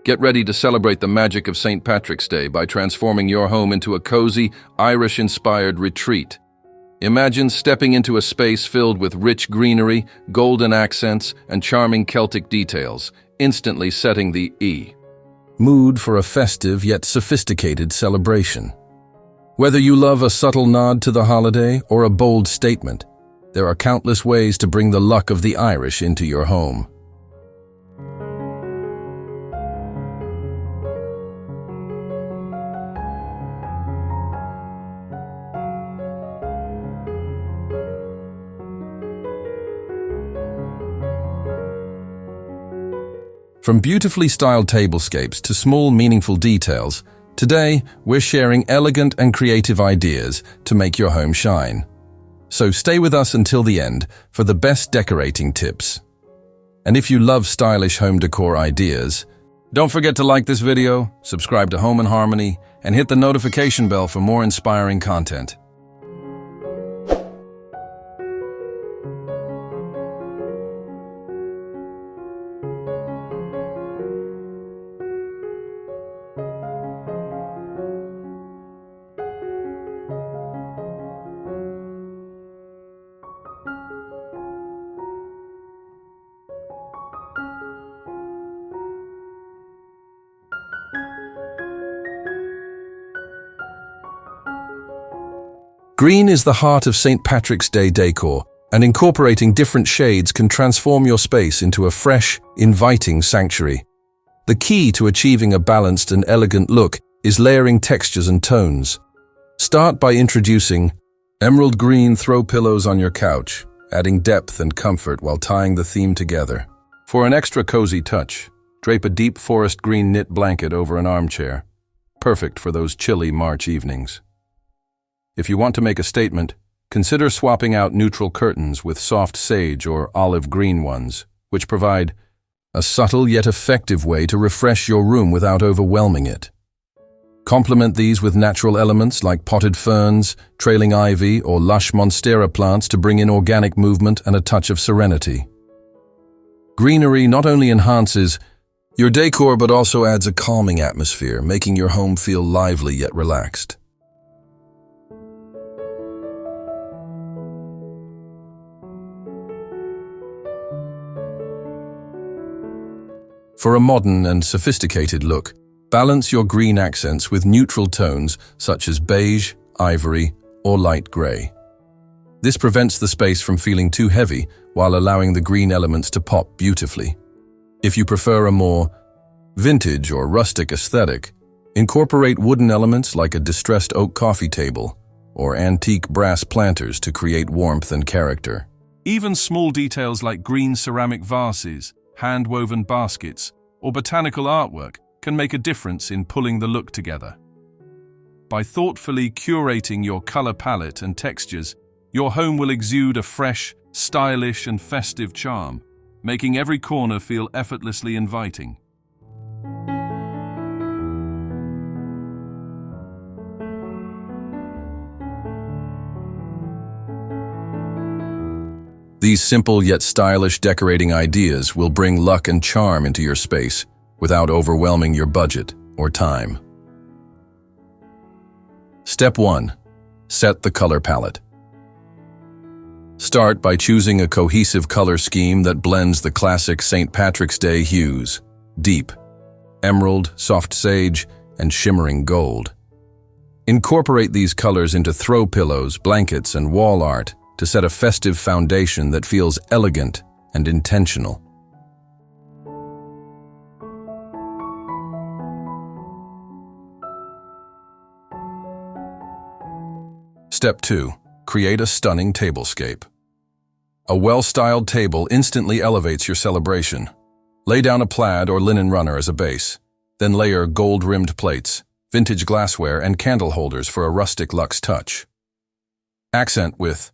Get ready to celebrate the magic of St. Patrick's Day by transforming your home into a cozy, Irish-inspired retreat. Imagine stepping into a space filled with rich greenery, golden accents, and charming Celtic details, instantly setting the mood for a festive yet sophisticated celebration. Whether you love a subtle nod to the holiday or a bold statement, there are countless ways to bring the luck of the Irish into your home. From beautifully styled tablescapes to small, meaningful details, today we're sharing elegant and creative ideas to make your home shine. So stay with us until the end for the best decorating tips. And if you love stylish home decor ideas, don't forget to like this video, subscribe to Home & Harmony, and hit the notification bell for more inspiring content. Green is the heart of St. Patrick's Day decor, and incorporating different shades can transform your space into a fresh, inviting sanctuary. The key to achieving a balanced and elegant look is layering textures and tones. Start by introducing emerald green throw pillows on your couch, adding depth and comfort while tying the theme together. For an extra cozy touch, drape a deep forest green knit blanket over an armchair, perfect for those chilly March evenings. If you want to make a statement, consider swapping out neutral curtains with soft sage or olive green ones, which provide a subtle yet effective way to refresh your room without overwhelming it. Complement these with natural elements like potted ferns, trailing ivy, or lush monstera plants to bring in organic movement and a touch of serenity. Greenery not only enhances your decor but also adds a calming atmosphere, making your home feel lively yet relaxed. For a modern and sophisticated look, balance your green accents with neutral tones such as beige, ivory, or light gray. This prevents the space from feeling too heavy while allowing the green elements to pop beautifully. If you prefer a more vintage or rustic aesthetic, incorporate wooden elements like a distressed oak coffee table or antique brass planters to create warmth and character. Even small details like green ceramic vases, hand-woven baskets, or botanical artwork can make a difference in pulling the look together. By thoughtfully curating your color palette and textures, your home will exude a fresh, stylish, and festive charm, making every corner feel effortlessly inviting. These simple yet stylish decorating ideas will bring luck and charm into your space without overwhelming your budget or time. Step 1. Set the color palette. Start by choosing a cohesive color scheme that blends the classic St. Patrick's Day hues: deep, emerald, soft sage, and shimmering gold. Incorporate these colors into throw pillows, blankets, and wall art to set a festive foundation that feels elegant and intentional. Step 2. Create a stunning tablescape. A well-styled table instantly elevates your celebration. Lay down a plaid or linen runner as a base, then layer gold-rimmed plates, vintage glassware, and candle holders for a rustic luxe touch. Accent with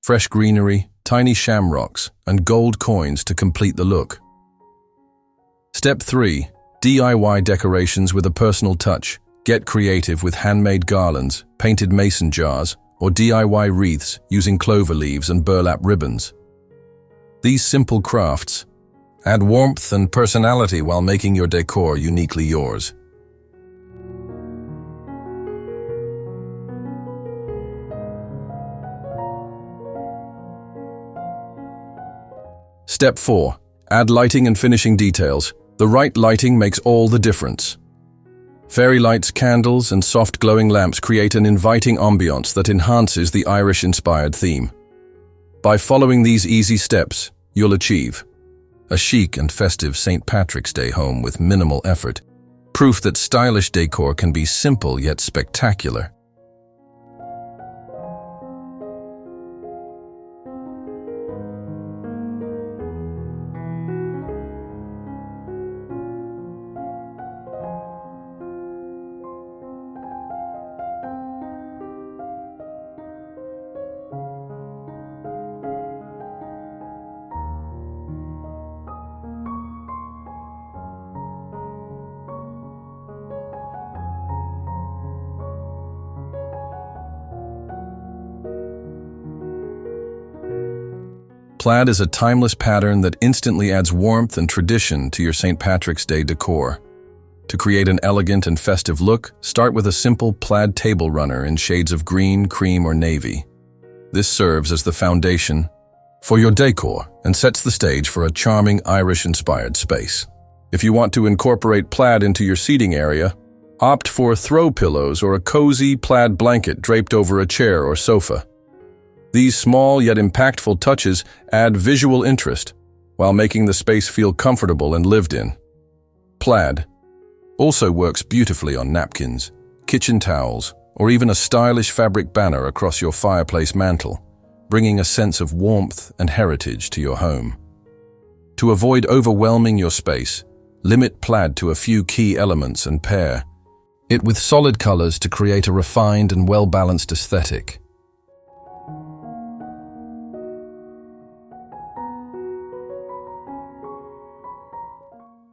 fresh greenery, tiny shamrocks, and gold coins to complete the look. Step 3. DIY decorations with a personal touch. Get creative with handmade garlands, painted mason jars, or DIY wreaths using clover leaves and burlap ribbons. These simple crafts Add warmth and personality while making your decor uniquely yours. Step 4. Add lighting and finishing details. The right lighting makes all the difference. Fairy lights, candles, and soft glowing lamps create an inviting ambiance that enhances the Irish-inspired theme. By following these easy steps, you'll achieve a chic and festive St. Patrick's Day home with minimal effort, proof that stylish decor can be simple yet spectacular. Plaid is a timeless pattern that instantly adds warmth and tradition to your St. Patrick's Day decor. To create an elegant and festive look, start with a simple plaid table runner in shades of green, cream, or navy. This serves as the foundation for your decor and sets the stage for a charming Irish-inspired space. If you want to incorporate plaid into your seating area, opt for throw pillows or a cozy plaid blanket draped over a chair or sofa. These small yet impactful touches add visual interest while making the space feel comfortable and lived in. Plaid also works beautifully on napkins, kitchen towels, or even a stylish fabric banner across your fireplace mantel, bringing a sense of warmth and heritage to your home. To avoid overwhelming your space, limit plaid to a few key elements and pair it with solid colors to create a refined and well-balanced aesthetic.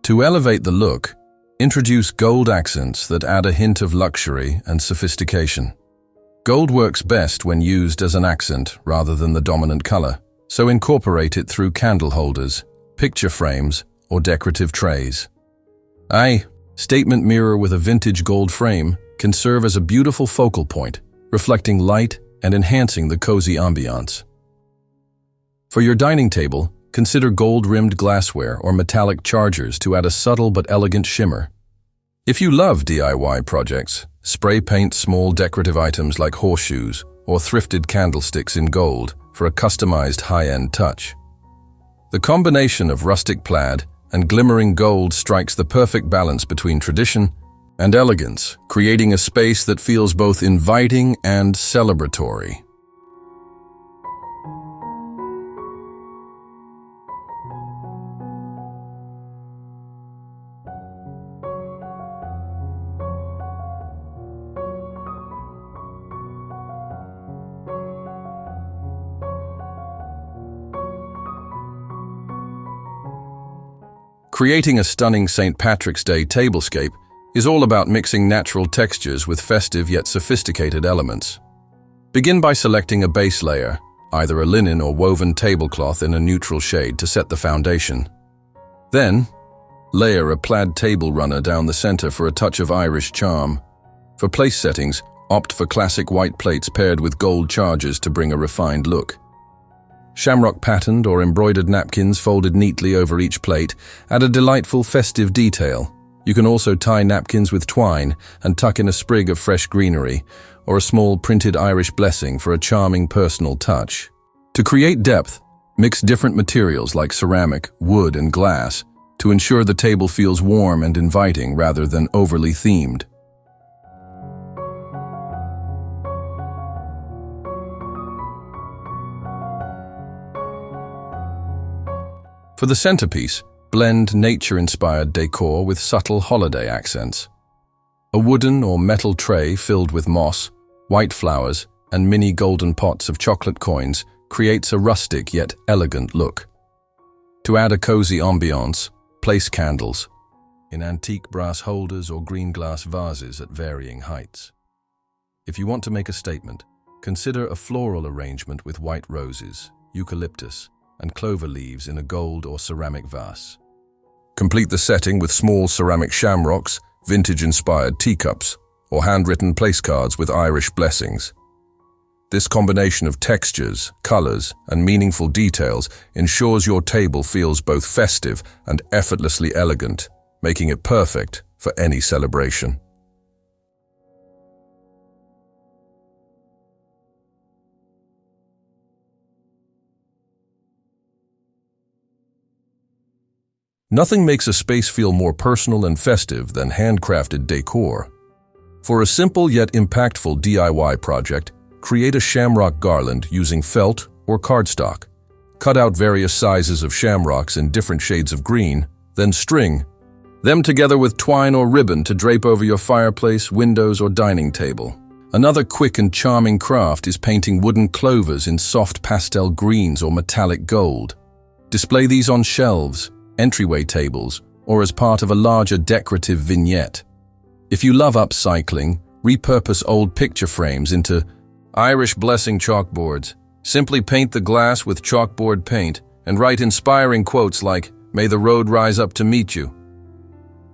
To elevate the look, introduce gold accents that add a hint of luxury and sophistication. Gold works best when used as an accent rather than the dominant color, so incorporate it through candle holders, picture frames, or decorative trays. A statement mirror with a vintage gold frame can serve as a beautiful focal point, reflecting light and enhancing the cozy ambiance. For your dining table, consider gold-rimmed glassware or metallic chargers to add a subtle but elegant shimmer. If you love DIY projects, spray paint small decorative items like horseshoes or thrifted candlesticks in gold for a customized high-end touch. The combination of rustic plaid and glimmering gold strikes the perfect balance between tradition and elegance, creating a space that feels both inviting and celebratory. Creating a stunning St. Patrick's Day tablescape is all about mixing natural textures with festive yet sophisticated elements. Begin by selecting a base layer, either a linen or woven tablecloth in a neutral shade to set the foundation. Then, layer a plaid table runner down the center for a touch of Irish charm. For place settings, opt for classic white plates paired with gold chargers to bring a refined look. Shamrock patterned or embroidered napkins folded neatly over each plate add a delightful festive detail. You can also tie napkins with twine and tuck in a sprig of fresh greenery or a small printed Irish blessing for a charming personal touch. To create depth, mix different materials like ceramic, wood, and glass to ensure the table feels warm and inviting rather than overly themed. For the centerpiece, blend nature-inspired decor with subtle holiday accents. A wooden or metal tray filled with moss, white flowers, and mini golden pots of chocolate coins creates a rustic yet elegant look. To add a cozy ambiance, place candles in antique brass holders or green glass vases at varying heights. If you want to make a statement, consider a floral arrangement with white roses, eucalyptus, and clover leaves in a gold or ceramic vase. Complete the setting with small ceramic shamrocks, vintage-inspired teacups, or handwritten place cards with Irish blessings. This combination of textures, colors, and meaningful details ensures your table feels both festive and effortlessly elegant, making it perfect for any celebration. Nothing makes a space feel more personal and festive than handcrafted decor. For a simple yet impactful DIY project, create a shamrock garland using felt or cardstock. Cut out various sizes of shamrocks in different shades of green, then string them together with twine or ribbon to drape over your fireplace, windows, or dining table. Another quick and charming craft is painting wooden clovers in soft pastel greens or metallic gold. Display these on shelves, entryway tables, or as part of a larger decorative vignette. If you love upcycling, repurpose old picture frames into Irish blessing chalkboards. Simply paint the glass with chalkboard paint and write inspiring quotes like, "May the road rise up to meet you."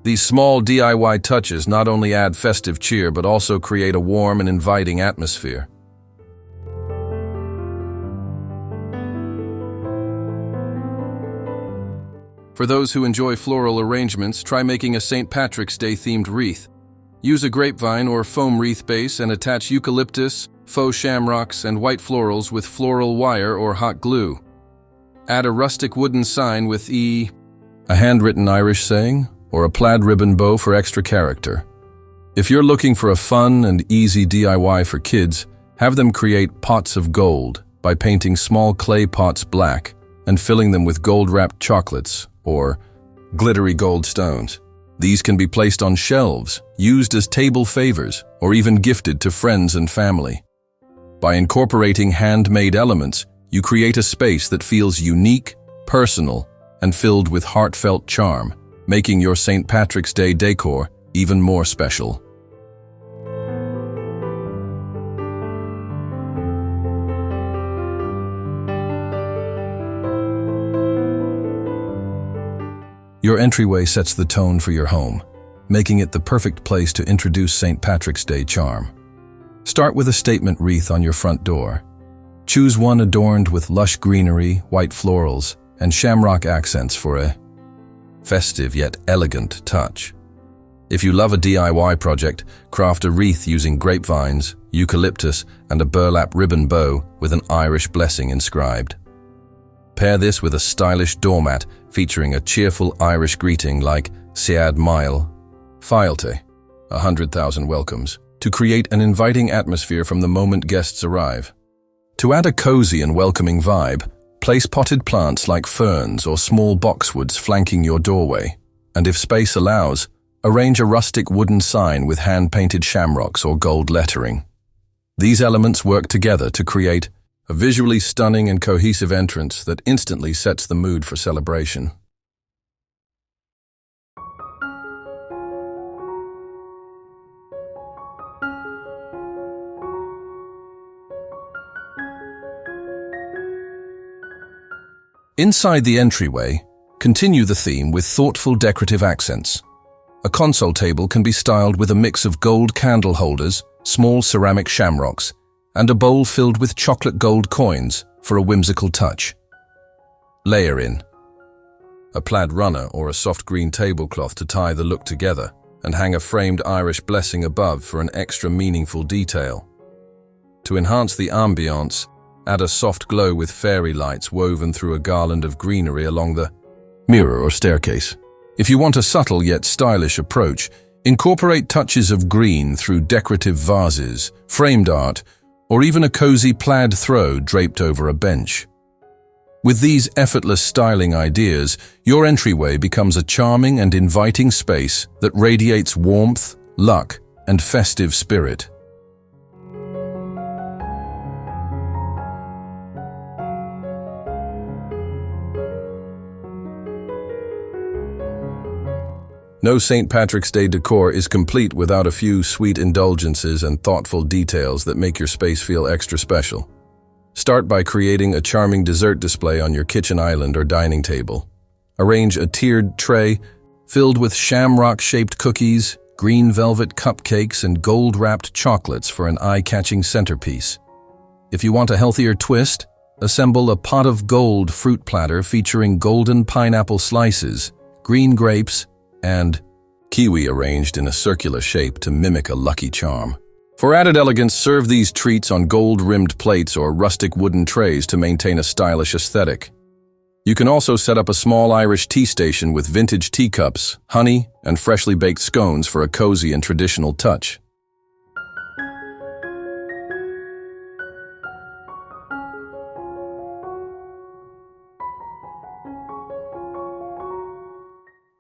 These small DIY touches not only add festive cheer but also create a warm and inviting atmosphere. For those who enjoy floral arrangements, try making a St. Patrick's Day themed wreath. Use a grapevine or foam wreath base and attach eucalyptus, faux shamrocks, and white florals with floral wire or hot glue. Add a rustic wooden sign with a handwritten Irish saying, or a plaid ribbon bow for extra character. If you're looking for a fun and easy DIY for kids, have them create pots of gold by painting small clay pots black and filling them with gold-wrapped chocolates or glittery gold stones. These can be placed on shelves, used as table favors, or even gifted to friends and family. By incorporating handmade elements, you create a space that feels unique, personal, and filled with heartfelt charm, making your St. Patrick's Day decor even more special. Your entryway sets the tone for your home, making it the perfect place to introduce St. Patrick's Day charm. Start with a statement wreath on your front door. Choose one adorned with lush greenery, white florals, and shamrock accents for a festive yet elegant touch. If you love a DIY project, craft a wreath using grapevines, eucalyptus, and a burlap ribbon bow with an Irish blessing inscribed. Pair this with a stylish doormat featuring a cheerful Irish greeting like Siad Mile, Failte, 100,000 welcomes, to create an inviting atmosphere from the moment guests arrive. To add a cozy and welcoming vibe, place potted plants like ferns or small boxwoods flanking your doorway, and if space allows, arrange a rustic wooden sign with hand-painted shamrocks or gold lettering. These elements work together to create a visually stunning and cohesive entrance that instantly sets the mood for celebration. Inside the entryway, continue the theme with thoughtful decorative accents. A console table can be styled with a mix of gold candle holders, small ceramic shamrocks, and a bowl filled with chocolate gold coins for a whimsical touch. Layer in a plaid runner or a soft green tablecloth to tie the look together, and hang a framed Irish blessing above for an extra meaningful detail. To enhance the ambiance, add a soft glow with fairy lights woven through a garland of greenery along the mirror or staircase. If you want a subtle yet stylish approach, incorporate touches of green through decorative vases, framed art, or even a cozy plaid throw draped over a bench. With these effortless styling ideas, your entryway becomes a charming and inviting space that radiates warmth, luck, and festive spirit. No St. Patrick's Day decor is complete without a few sweet indulgences and thoughtful details that make your space feel extra special. Start by creating a charming dessert display on your kitchen island or dining table. Arrange a tiered tray filled with shamrock-shaped cookies, green velvet cupcakes, and gold-wrapped chocolates for an eye-catching centerpiece. If you want a healthier twist, assemble a pot of gold fruit platter featuring golden pineapple slices, green grapes, and kiwi arranged in a circular shape to mimic a lucky charm. For added elegance, serve these treats on gold-rimmed plates or rustic wooden trays to maintain a stylish aesthetic. You can also set up a small Irish tea station with vintage teacups, honey, and freshly baked scones for a cozy and traditional touch.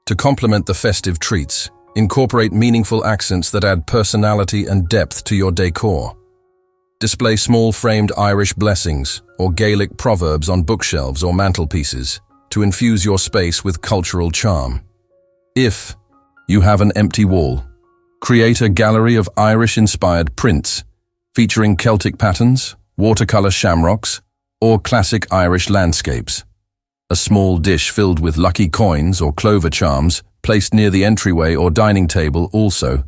To complement the festive treats, incorporate meaningful accents that add personality and depth to your decor. Display small framed Irish blessings or Gaelic proverbs on bookshelves or mantelpieces to infuse your space with cultural charm. If you have an empty wall, create a gallery of Irish-inspired prints featuring Celtic patterns, watercolor shamrocks, or classic Irish landscapes. A small dish filled with lucky coins or clover charms placed near the entryway or dining table also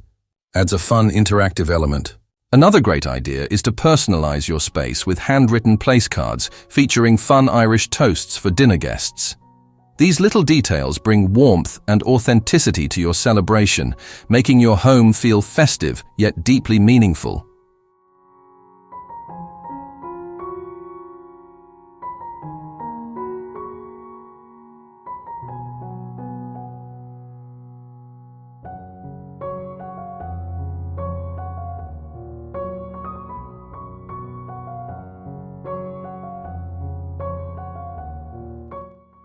adds a fun interactive element. Another great idea is to personalize your space with handwritten place cards featuring fun Irish toasts for dinner guests. These little details bring warmth and authenticity to your celebration, making your home feel festive yet deeply meaningful.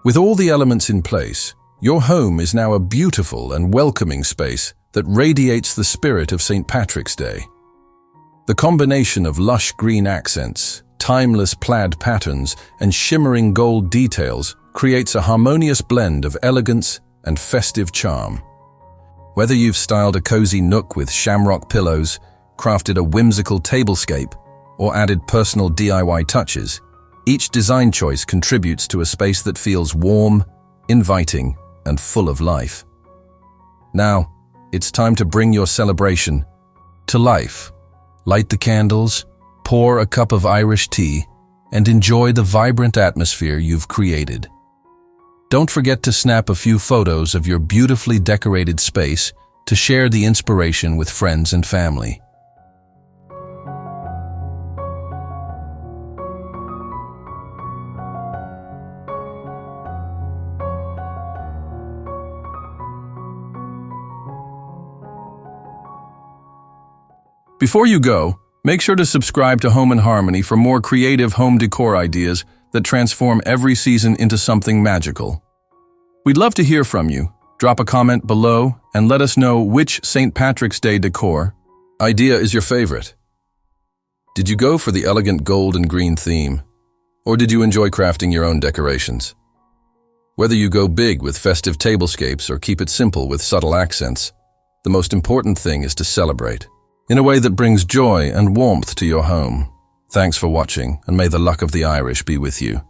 With all the elements in place, your home is now a beautiful and welcoming space that radiates the spirit of St. Patrick's Day. The combination of lush green accents, timeless plaid patterns, and shimmering gold details creates a harmonious blend of elegance and festive charm. Whether you've styled a cozy nook with shamrock pillows, crafted a whimsical tablescape, or added personal DIY touches, each design choice contributes to a space that feels warm, inviting, and full of life. Now, it's time to bring your celebration to life. Light the candles, pour a cup of Irish tea, and enjoy the vibrant atmosphere you've created. Don't forget to snap a few photos of your beautifully decorated space to share the inspiration with friends and family. Before you go, make sure to subscribe to Home & Harmony for more creative home decor ideas that transform every season into something magical. We'd love to hear from you. Drop a comment below and let us know which St. Patrick's Day decor idea is your favorite. Did you go for the elegant gold and green theme, or did you enjoy crafting your own decorations? Whether you go big with festive tablescapes or keep it simple with subtle accents, the most important thing is to celebrate in a way that brings joy and warmth to your home. Thanks for watching, and may the luck of the Irish be with you.